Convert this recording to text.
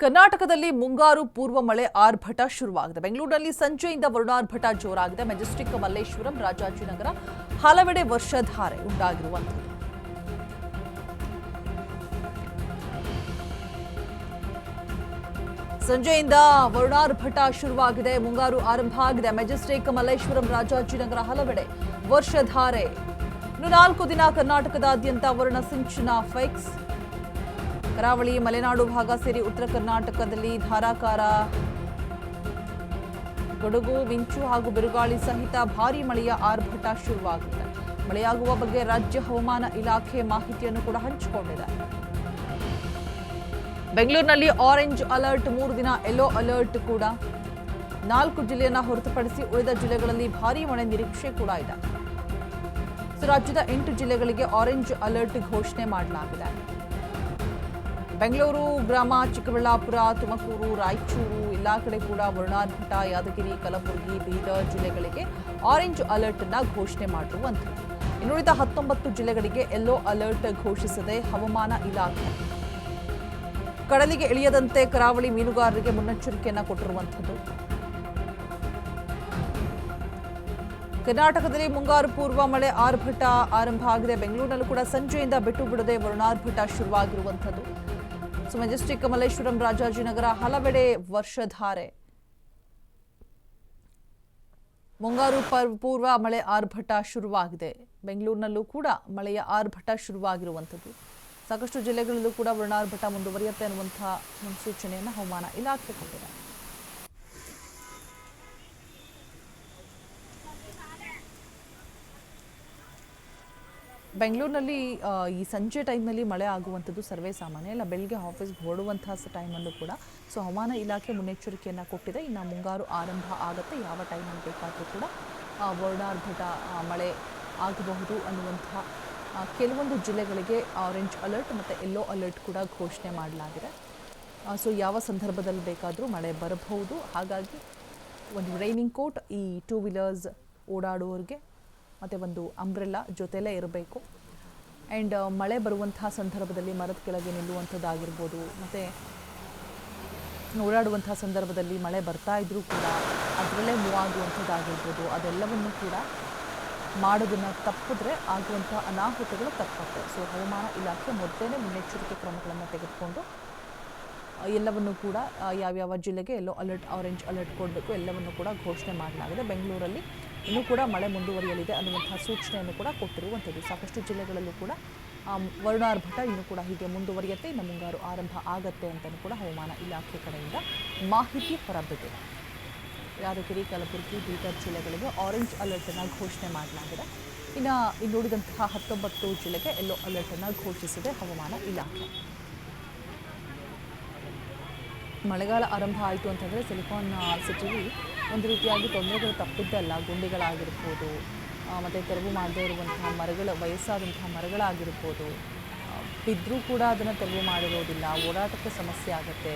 ಕರ್ನಾಟಕದಲ್ಲಿ ಮುಂಗಾರು ಪೂರ್ವ ಮಳೆ ಆರ್ಭಟ ಶುರುವಾಗಿದೆ. ಬೆಂಗಳೂರಿನಲ್ಲಿ ಸಂಜೆಯಿಂದ ವರುಣಾರ್ಭಟ ಜೋರಾಗಿದೆ. ಮೆಜೆಸ್ಟಿಕ್, ಮಲ್ಲೇಶ್ವರಂ, ರಾಜಾಜಿನಗರ ಹಲವೆಡೆ ವರ್ಷಧಾರೆ ಉಂಟಾಗಿರುವಂಥದ್ದು. ಸಂಜೆಯಿಂದ ವರುಣಾರ್ಭಟ ಶುರುವಾಗಿದೆ. ಮುಂಗಾರು ಆರಂಭ ಆಗಿದೆ. ಮೆಜೆಸ್ಟಿಕ್, ಮಲ್ಲೇಶ್ವರಂ, ರಾಜಾಜಿನಗರ ಹಲವೆಡೆ ವರ್ಷಧಾರೆ. ಇನ್ನು 4 ದಿನ ಕರ್ನಾಟಕದಾದ್ಯಂತ ವರುಣ ಸಿಂಚನ ಫಿಕ್ಸ್. ಕರಾವಳಿ, ಮಲೆನಾಡು ಭಾಗ ಸೇರಿ ಉತ್ತರ ಕರ್ನಾಟಕದಲ್ಲಿ ಧಾರಾಕಾರ ಗುಡುಗು, ಮಿಂಚು ಹಾಗೂ ಬಿರುಗಾಳಿ ಸಹಿತ ಭಾರೀ ಮಳೆಯ ಆರ್ಭಟ ಶುರುವಾಗಿದೆ. ಮಳೆಯಾಗುವ ಬಗ್ಗೆ ರಾಜ್ಯ ಹವಾಮಾನ ಇಲಾಖೆ ಮಾಹಿತಿಯನ್ನು ಕೂಡ ಹಂಚಿಕೊಂಡಿದೆ. ಬೆಂಗಳೂರಿನಲ್ಲಿ ಆರೆಂಜ್ ಅಲರ್ಟ್, 3 ದಿನ ಯೆಲ್ಲೋ ಅಲರ್ಟ್ ಕೂಡ. 4 ಜಿಲ್ಲೆಯನ್ನು ಹೊರತುಪಡಿಸಿ ಉಳಿದ ಜಿಲ್ಲೆಗಳಲ್ಲಿ ಭಾರೀ ಮಳೆ ನಿರೀಕ್ಷೆ ಕೂಡ ಇದೆ. ರಾಜ್ಯದ 8 ಜಿಲ್ಲೆಗಳಿಗೆ ಆರೆಂಜ್ ಅಲರ್ಟ್ ಘೋಷಣೆ ಮಾಡಲಾಗಿದೆ. ಬೆಂಗಳೂರು ಗ್ರಾಮ, ಚಿಕ್ಕಬಳ್ಳಾಪುರ, ತುಮಕೂರು, ರಾಯಚೂರು ಎಲ್ಲ ಕಡೆ ಕೂಡ ವರುಣಾರ್ಭಟ. ಯಾದಗಿರಿ, ಕಲಬುರಗಿ, ಬೀದರ್ ಜಿಲ್ಲೆಗಳಿಗೆ ಆರೆಂಜ್ ಅಲರ್ಟ್ ಅನ್ನ ಘೋಷಣೆ ಮಾಡಿರುವಂಥದ್ದು. ಇನ್ನುಳಿದ 19 ಜಿಲ್ಲೆಗಳಿಗೆ ಯೆಲ್ಲೋ ಅಲರ್ಟ್ ಘೋಷಿಸಿದೆ ಹವಾಮಾನ ಇಲಾಖೆ. ಕಡಲಿಗೆ ಇಳಿಯದಂತೆ ಕರಾವಳಿ ಮೀನುಗಾರರಿಗೆ ಮುನ್ನೆಚ್ಚರಿಕೆಯನ್ನ ಕೊಟ್ಟಿರುವಂಥದ್ದು. ಕರ್ನಾಟಕದಲ್ಲಿ ಮುಂಗಾರು ಪೂರ್ವ ಮಳೆ ಆರ್ಭಟ ಆರಂಭ ಆಗಿದೆ. ಬೆಂಗಳೂರಿನಲ್ಲೂ ಕೂಡ ಸಂಜೆಯಿಂದ ಬಿಟ್ಟು ಬಿಡದೆ ವರುಣಾರ್ಭಟ ಶುರುವಾಗಿರುವಂಥದ್ದು. ಮೆಜೆಸ್ಟಿಕ್, ಮಲ್ಲೇಶ್ವರಂ, ರಾಜಾಜಿನಗರ ಹಲವೆಡೆ ವರ್ಷಧಾರೆ. ಮುಂಗಾರು ಪೂರ್ವ ಮಳೆ ಆರ್ಭಟ ಶುರುವಾಗಿದೆ. ಬೆಂಗಳೂರಿನಲ್ಲೂ ಕೂಡ ಮಳೆಯ ಆರ್ಭಟ ಶುರುವಾಗಿರುವಂಥದ್ದು. ಸಾಕಷ್ಟು ಜಿಲ್ಲೆಗಳಲ್ಲೂ ಕೂಡ ವರುಣಾರ್ಭಟ ಮುಂದುವರಿಯುತ್ತೆ ಅನ್ನುವಂತಹ ಮುನ್ಸೂಚನೆಯನ್ನು ಹವಾಮಾನ ಇಲಾಖೆ ಕೊಟ್ಟಿದೆ. ಬೆಂಗಳೂರಿನಲ್ಲಿ ಈ ಸಂಜೆ ಟೈಮ್ನಲ್ಲಿ ಮಳೆ ಆಗುವಂಥದ್ದು ಸರ್ವೇ ಸಾಮಾನ್ಯ. ಇಲ್ಲ ಬೆಳಗ್ಗೆ ಆಫೀಸ್ಗೆ ಹೊರಡುವಂತಹ ಟೈಮಲ್ಲೂ ಕೂಡ ಹವಾಮಾನ ಇಲಾಖೆ ಮುನ್ನೆಚ್ಚರಿಕೆಯನ್ನು ಕೊಟ್ಟಿದೆ. ಇನ್ನು ಮುಂಗಾರು ಆರಂಭ ಆಗುತ್ತೆ, ಯಾವ ಟೈಮಲ್ಲಿ ಬೇಕಾದರೂ ಕೂಡ ವರುಣಾರ್ಭಟ ಮಳೆ ಆಗಬಹುದು ಅನ್ನುವಂತಹ ಕೆಲವೊಂದು ಜಿಲ್ಲೆಗಳಿಗೆ ಆರೆಂಜ್ ಅಲರ್ಟ್ ಮತ್ತು ಯೆಲ್ಲೋ ಅಲರ್ಟ್ ಕೂಡ ಘೋಷಣೆ ಮಾಡಲಾಗಿದೆ. ಯಾವ ಸಂದರ್ಭದಲ್ಲಿ ಬೇಕಾದರೂ ಮಳೆ ಬರಬಹುದು. ಹಾಗಾಗಿ ಒಂದು ರೈನಿಂಗ್ ಕೋಟ್ ಈ 2 ವೀಲರ್ಸ್ ಓಡಾಡುವವರಿಗೆ ಮತ್ತು ಒಂದು ಅಂಬ್ರೆಲ್ಲಾ ಜೊತೆಲೇ ಇರಬೇಕು. ಆ್ಯಂಡ್ ಮಳೆ ಬರುವಂತಹ ಸಂದರ್ಭದಲ್ಲಿ ಮರದ ಕೆಳಗೆ ನಿಲ್ಲುವಂಥದ್ದಾಗಿರ್ಬೋದು, ಮತ್ತು ಓಡಾಡುವಂತಹ ಸಂದರ್ಭದಲ್ಲಿ ಮಳೆ ಬರ್ತಾ ಇದ್ದರೂ ಕೂಡ ಅದರಲ್ಲೇ ಮೂವ್ ಆಗುವಂಥದ್ದಾಗಿರ್ಬೋದು, ಅದೆಲ್ಲವನ್ನು ಕೂಡ ಮಾಡೋದನ್ನು ತಪ್ಪಿದ್ರೆ ಆಗುವಂಥ ಅನಾಹುತಗಳು ತಪ್ಪುತ್ತೆ. ಹವಾಮಾನ ಇಲಾಖೆ ಮೊದಲೇ ಮುನ್ನೆಚ್ಚರಿಕೆ ಕ್ರಮಗಳನ್ನು ತೆಗೆದುಕೊಂಡು ಎಲ್ಲವನ್ನು ಕೂಡ ಯಾವ್ಯಾವ ಜಿಲ್ಲೆಗೆ ಯೆಲ್ಲೋ ಅಲರ್ಟ್, ಆರೆಂಜ್ ಅಲರ್ಟ್ ಕೊಡಬೇಕು ಎಲ್ಲವನ್ನು ಕೂಡ ಘೋಷಣೆ ಮಾಡಲಾಗಿದೆ. ಬೆಂಗಳೂರಲ್ಲಿ ಇನ್ನೂ ಕೂಡ ಮಳೆ ಮುಂದುವರಿಯಲಿದೆ ಅನ್ನುವಂಥ ಸೂಚನೆಯನ್ನು ಕೂಡ ಕೊಟ್ಟಿರುವಂಥದ್ದು. ಸಾಕಷ್ಟು ಜಿಲ್ಲೆಗಳಲ್ಲೂ ಕೂಡ ವರುಣಾರ್ಭಟ ಇನ್ನೂ ಕೂಡ ಹೀಗೆ ಮುಂದುವರಿಯುತ್ತೆ. ಇನ್ನು ಮುಂಗಾರು ಆರಂಭ ಆಗತ್ತೆ ಅಂತಲೂ ಕೂಡ ಹವಾಮಾನ ಇಲಾಖೆ ಕಡೆಯಿಂದ ಮಾಹಿತಿ ಹೊರಬಿದ್ದಿದೆ. ಯಾದಗಿರಿ, ಕಲಬುರಗಿ, ಬೀದರ್ ಜಿಲ್ಲೆಗಳಿಗೆ ಆರೆಂಜ್ ಅಲರ್ಟನ್ನು ಘೋಷಣೆ ಮಾಡಲಾಗಿದೆ. ಇನ್ನು ಇನ್ನುಳಿದಂತಹ 19 ಜಿಲ್ಲೆಗೆ ಯೆಲ್ಲೋ ಅಲರ್ಟನ್ನು ಘೋಷಿಸಿದೆ ಹವಾಮಾನ ಇಲಾಖೆ. ಮಳೆಗಾಲ ಆರಂಭ ಆಯಿತು ಅಂತಂದರೆ ಸಿಲಿಕಾನ್ ಸಿಟಿಲಿ ಒಂದು ರೀತಿಯಾಗಿ ತೊಂದರೆಗಳು ತಪ್ಪಿದ್ದಲ್ಲ. ಗುಂಡಿಗಳಾಗಿರ್ಬೋದು, ಮತ್ತು ತೆರವು ಮಾಡದೇ ಇರುವಂತಹ ಮರಗಳು, ವಯಸ್ಸಾದಂತಹ ಮರಗಳಾಗಿರ್ಬೋದು, ಬಿದ್ದರೂ ಕೂಡ ಅದನ್ನು ತೆರವು ಮಾಡಿರೋದಿಲ್ಲ. ಓಡಾಟಕ್ಕೆ ಸಮಸ್ಯೆ ಆಗುತ್ತೆ.